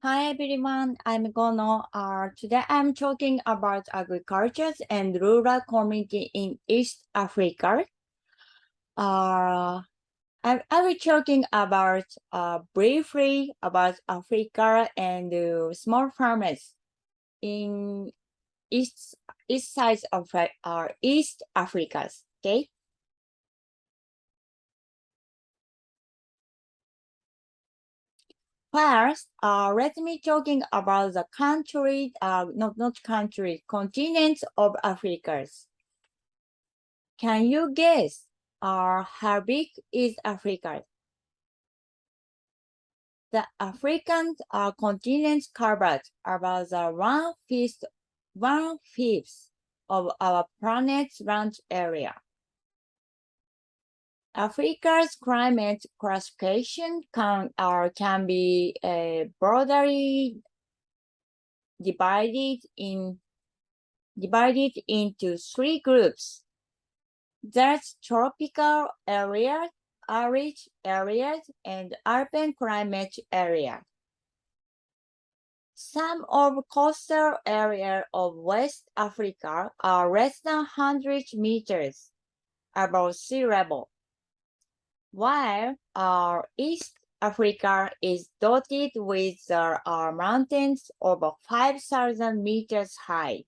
Hi everyone, I'm Gono. Today I'm talking about agriculture and rural community in East Africa. I will talking about briefly about Africa and small farmers in east east side of East Africa. Okay. First, let me talking about the country, not country, continents of Africa. Can you guess how big is Africa? The African continent covered about the one fifth of our planet's land area. Africa's climate classification can be broadly divided into three groups. There's tropical areas, arid areas, and urban climate area. Some of coastal areas of West Africa are less than 100 meters above sea level, while East Africa is dotted with mountains over 5,000 meters high.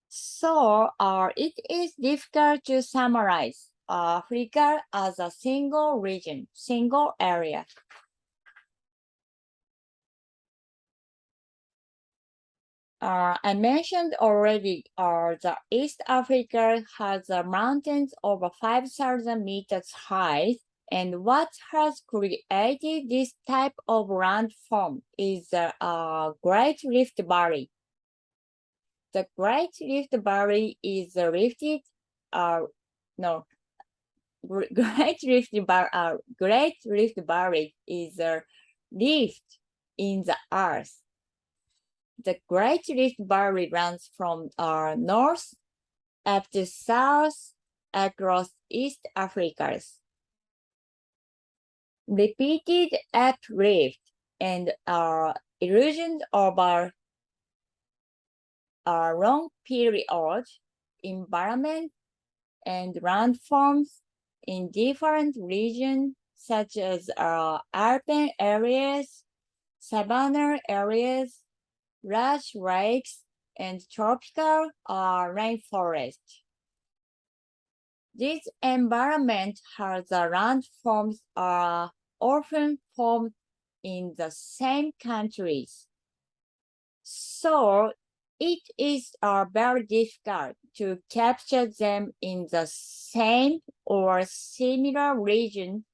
So it is difficult to summarize Africa as a single region, single area. I mentioned already the East Africa has mountains over 5,000 meters high, and what has created this type of landform is the Great Rift Valley. The Great Rift Valley is lifted, no, Great Rift Valley is a rift in the earth. The Great Rift Valley runs from north up to south across East Africa. Repeated uplift and erosion over a long period, environment and landforms in different regions such as urban areas, savanna areas, large lakes, and tropical rainforest. This environment has the landforms are often formed in the same countries. So it is very difficult to capture them in the same or similar region,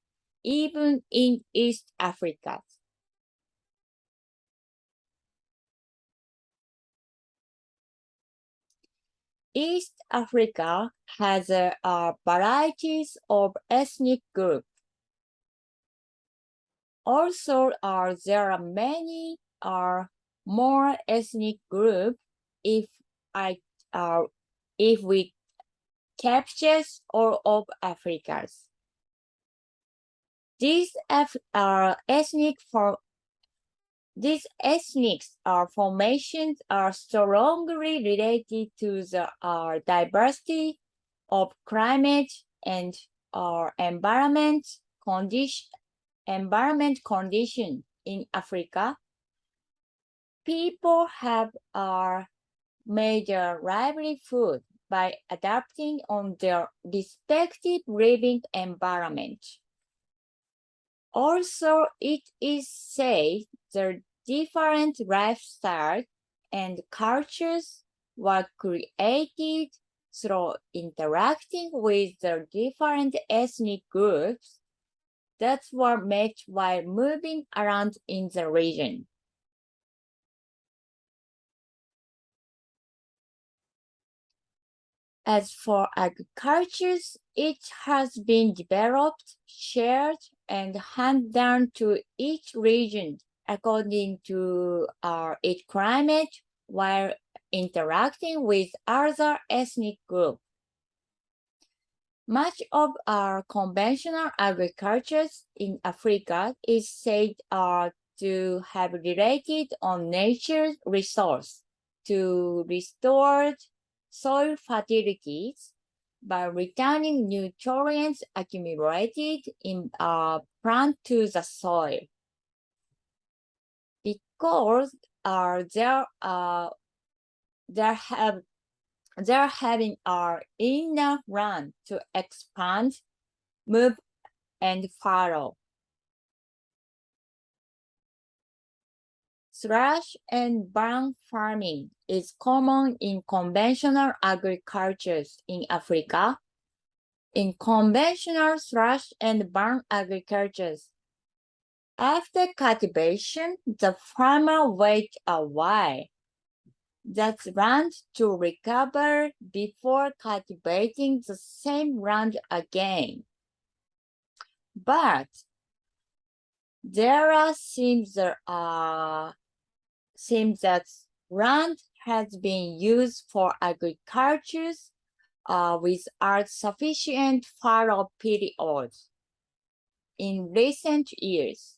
even in East Africa. East Africa has varieties of ethnic groups. Also, there are many more ethnic groups if we capture all of Africa's. These ethnic formations are strongly related to the diversity of climate and environment condition in Africa. People have made their livelihood by adapting on their respective living environment. Also, it is said the different lifestyles and cultures were created through interacting with the different ethnic groups that were met while moving around in the region. As for agriculture, it has been developed, shared, and handed down to each region according to its climate while interacting with other ethnic groups. Much of our conventional agriculture in Africa is said to have related on nature's resource to restore soil fertilities by returning nutrients accumulated in a plant to the soil. Because they're having enough land to expand, move, and follow. Slash and burn farming is common in conventional agricultures in Africa. In conventional slash and burn agricultures, after cultivation, the farmer waits a while. That's land to recover before cultivating the same land again. But there seems that land has been used for agriculture without sufficient fallow periods in recent years.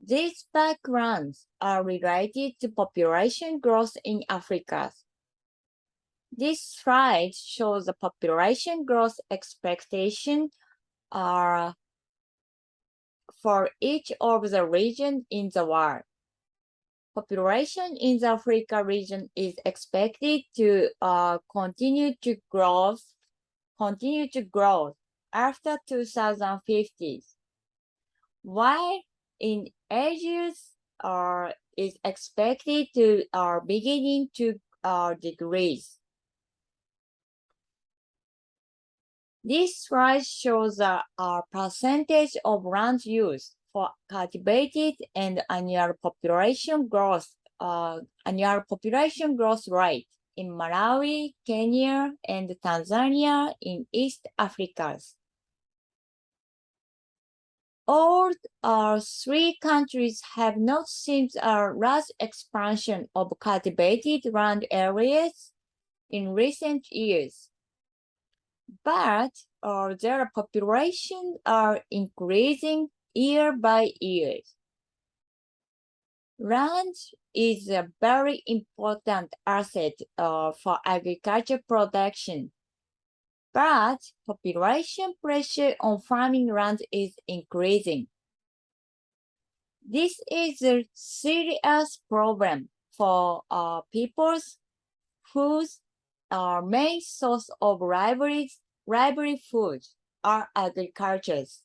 These backgrounds are related to population growth in Africa. This slide shows the population growth expectation for each of the regions in the world. Population in the Africa region is expected to continue to grow after 2050, while in Asia is expected to beginning to decrease. This slide shows the percentage of land use for cultivated and annual population growth rate in Malawi, Kenya, and Tanzania in East Africa. All three countries have not seen a large expansion of cultivated land areas in recent years, but their populations are increasing year by year. Land is a very important asset for agriculture production, but population pressure on farming land is increasing. This is a serious problem for peoples whose main source of livelihood are agricultures.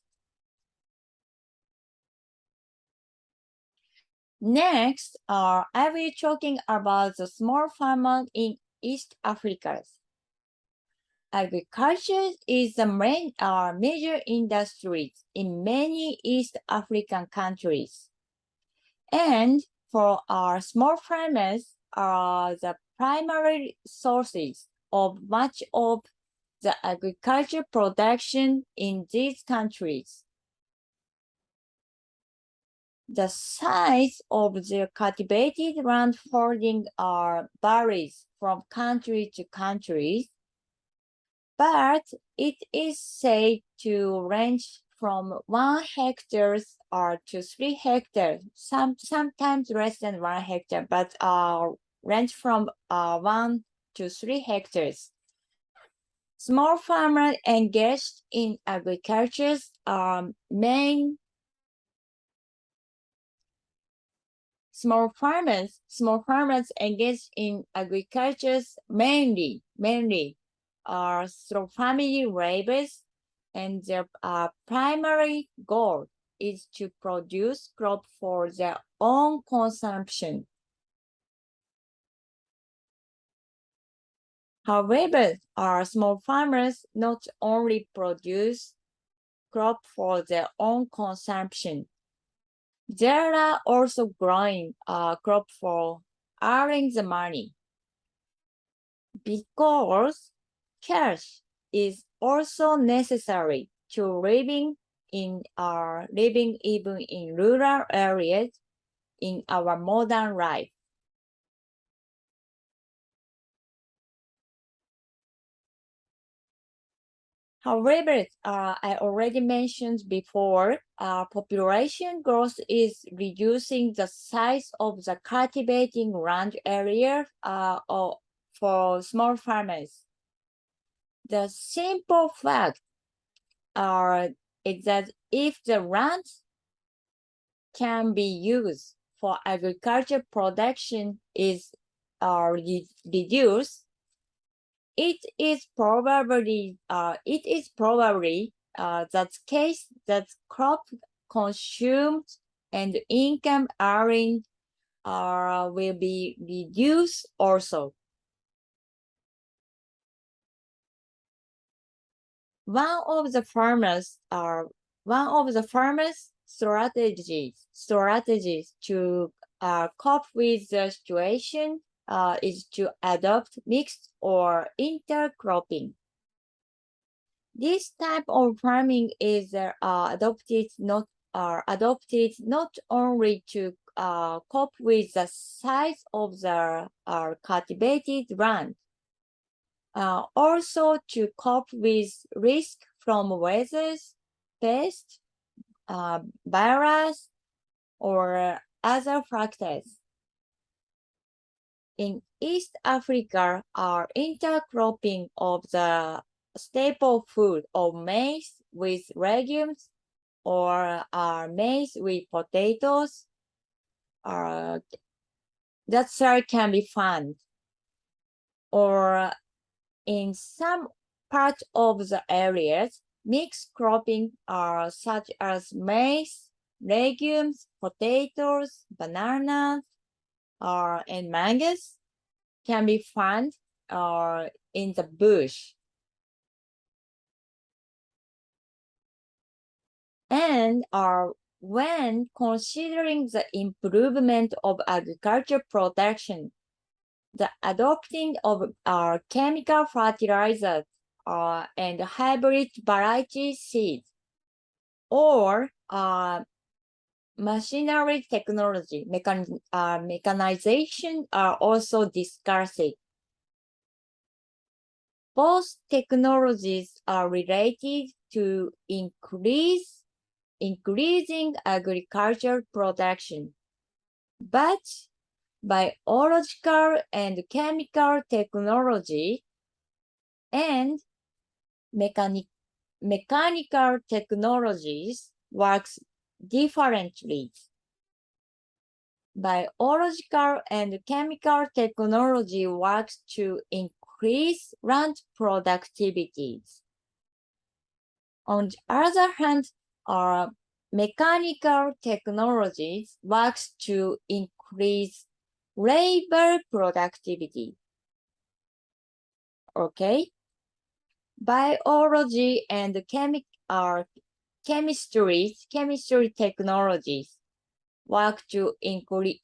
Next, I will be talking about the small farmers in East Africa. Agriculture is the main major industry in many East African countries. And for our small farmers are the primary sources of much of the agriculture production in these countries. The size of the cultivated land holding varies from country to country, but it is said to range from 1 hectare to 3 hectares, sometimes less than 1 hectare, but range from 1 to 3 hectares. Small farmers engaged in agriculture Small farmers engaged in agriculture mainly through family labors, and their primary goal is to produce crop for their own consumption. However, small farmers not only produce crop for their own consumption, they are also growing crop for earning the money, because cash is also necessary to living even in rural areas in our modern life. However, I already mentioned before, population growth is reducing the size of the cultivating land area for small farmers. The simple fact is that if the land can be used for agriculture production is reduced, it is probably that case that crop consumed and income earned will be reduced also. One of the farmers strategies to cope with the situation is to adopt mixed or intercropping. This type of farming is adopted not only to cope with the size of the cultivated land, also to cope with risk from weather, pests, virus, or other factors. In East Africa, intercropping of the staple food of maize with legumes or maize with potatoes, that can be found. Or in some part of the areas, mixed cropping such as maize, legumes, potatoes, bananas, and mangoes can be found in the bush. And when considering the improvement of agriculture production, the adopting of chemical fertilizers and hybrid variety seeds or machinery technology, mechanization are also discussed. Both technologies are related to increasing agricultural production, but biological and chemical technology and mechanical technologies works differently. Biological and chemical technology works to increase land productivity. On the other hand, mechanical technologies works to increase labor productivity. Okay? Biology and chemistry technologies work to increase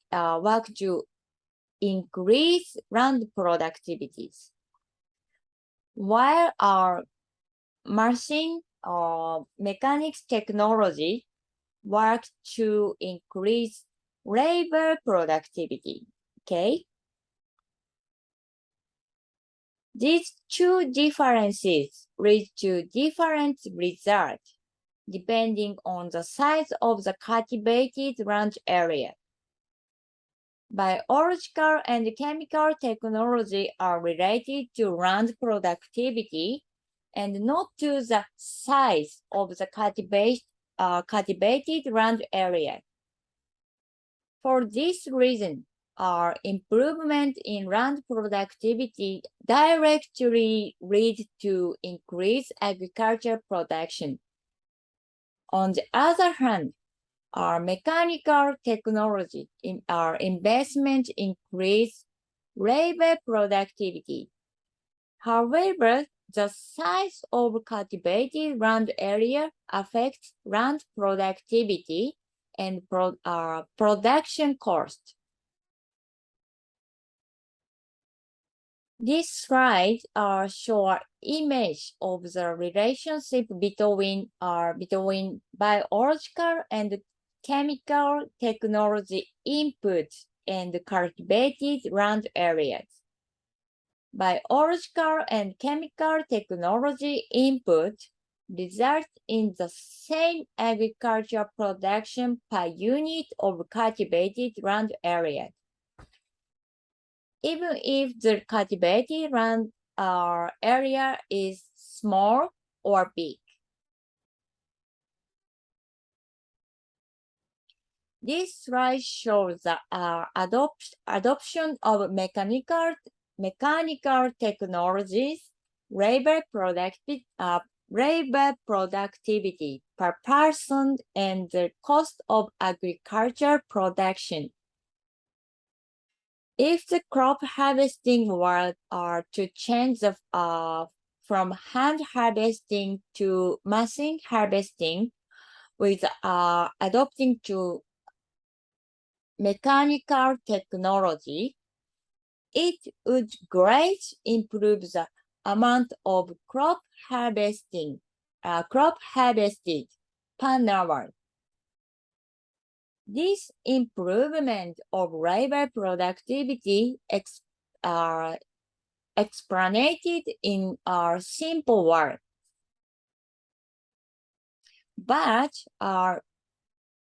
land productivities, while our machine or mechanics technology work to increase labor productivity. Okay. These two differences lead to different results depending on the size of the cultivated land area. Biological and chemical technology are related to land productivity and not to the size of the cultivated land area. For this reason, improvement in land productivity directly lead to increased agriculture production. On the other hand, our mechanical technology our investment increase labor productivity. However, the size of cultivated land area affects land productivity and production cost. This slide shows an image of the relationship between biological and chemical technology input and cultivated land areas. Biological and chemical technology input result in the same agricultural production per unit of cultivated land area. Even if the cultivated land area is small or big. This slide shows the adoption of mechanical technologies, labor productivity per person, and the cost of agricultural production. If the crop harvesting were to change from hand harvesting to machine harvesting with adopting to mechanical technology, it would greatly improve the amount of crop harvested per hour. This improvement of labor productivity explained in our simple words. But our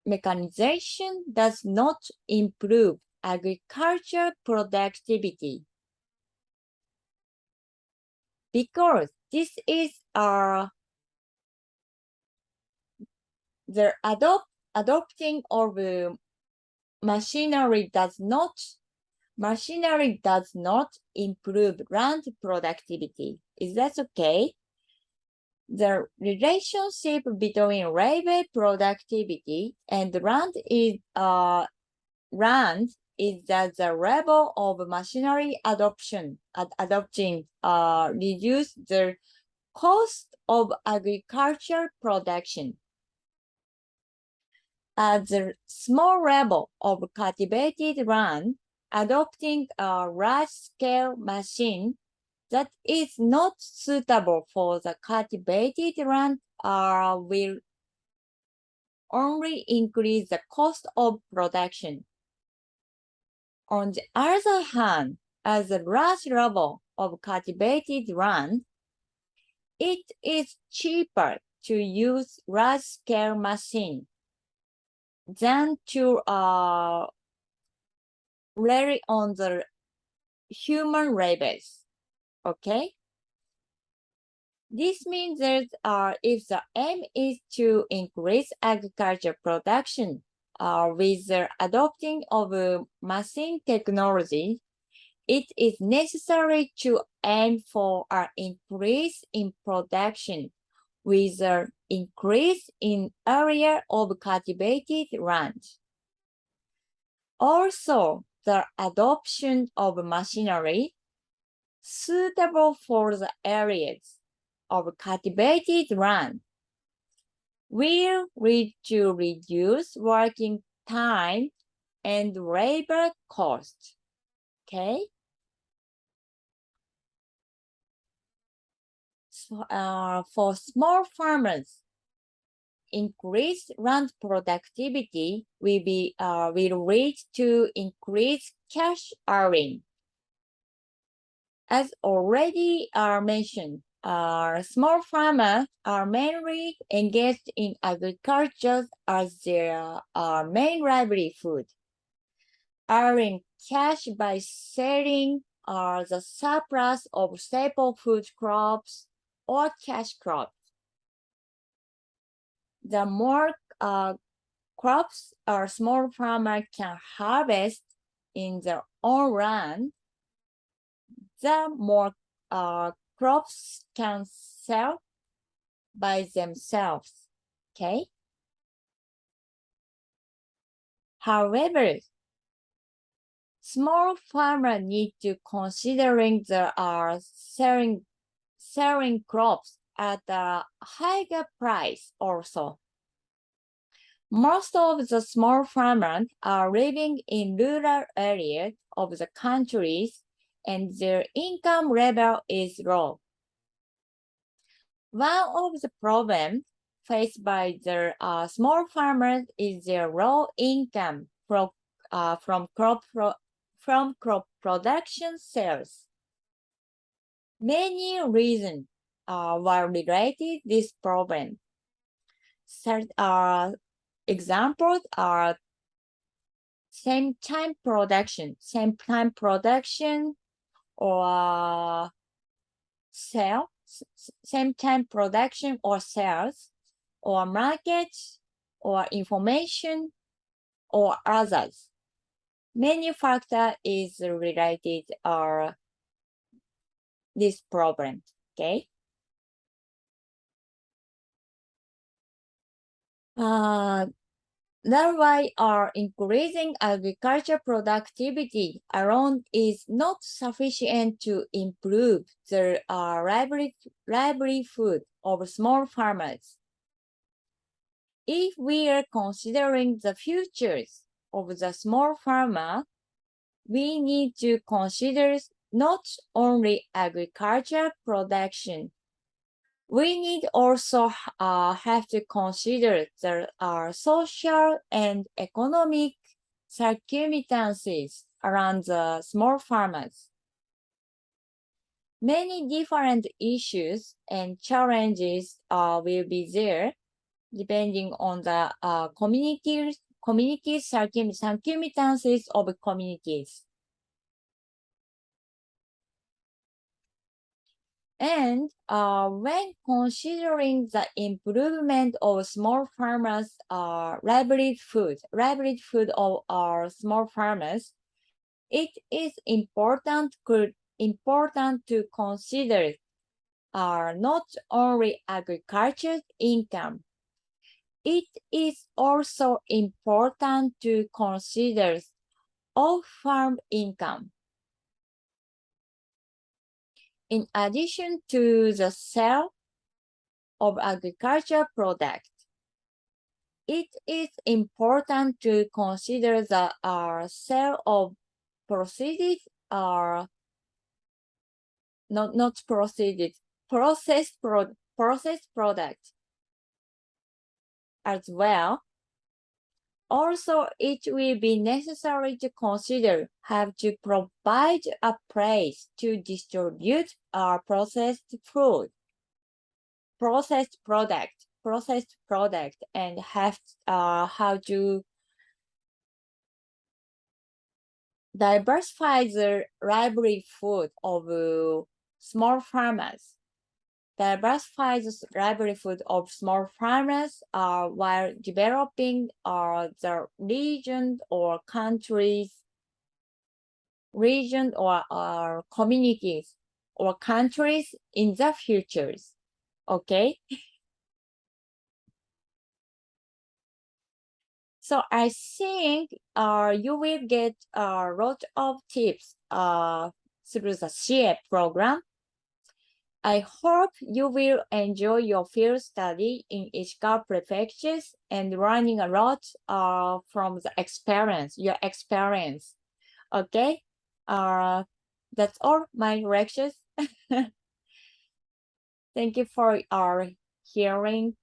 mechanization does not improve agriculture productivity because this is the adopting of machinery does not improve land productivity. Is that okay? The relationship between labor productivity and land is that the level of machinery adopting reduce the cost of agricultural production. At the small level of cultivated land, adopting a large-scale machine that is not suitable for the cultivated land will only increase the cost of production. On the other hand, at the large level of cultivated land, it is cheaper to use large-scale machines than to rely on the human labors. Okay? This means that if the aim is to increase agriculture production with the adopting of machine technology, it is necessary to aim for an increase in production with an increase in area of cultivated land. Also, the adoption of machinery suitable for the areas of cultivated land will lead to reduce working time and labor cost. Okay? So, for small farmers, increased land productivity will lead to increased cash earning. As already mentioned, small farmers are mainly engaged in agriculture as their main livelihood, earning cash by selling the surplus of staple food crops or cash crops. The more crops a small farmer can harvest in their own land, the more crops can sell by themselves. Okay. However, small farmers need to considering the selling crops at a higher price also. Most of the small farmers are living in rural areas of the countries and their income level is low. One of the problems faced by the small farmers is their low income from crop production sales. Many reasons were related to this problem. Examples are same time production or same time production or sales, or market, or information, or others. Many factors is related are this problem, okay? That's why our increasing agriculture productivity alone is not sufficient to improve the livelihood of small farmers. If we are considering the futures of the small farmer, we need to consider not only agriculture production. We need also have to consider the social and economic circumstances around the small farmers. Many different issues and challenges will be there depending on the community circumstances of communities. And when considering the improvement of small farmers' livelihood of our small farmers, it is important to consider not only agriculture income. It is also important to consider off-farm income. In addition to the sale of agricultural products, it is important to consider the sale of processed processed products as well. Also, it will be necessary to consider how to provide a place to distribute our processed product, and have how to diversify the livelihood of small farmers. Diversify the livelihood of small farmers while developing the region or communities or countries in the futures. Okay. So I think you will get a lot of tips through the CIEP program. I hope you will enjoy your field study in Ishikawa prefectures and learning a lot from your experience. Okay, that's all my lectures. Thank you for hearing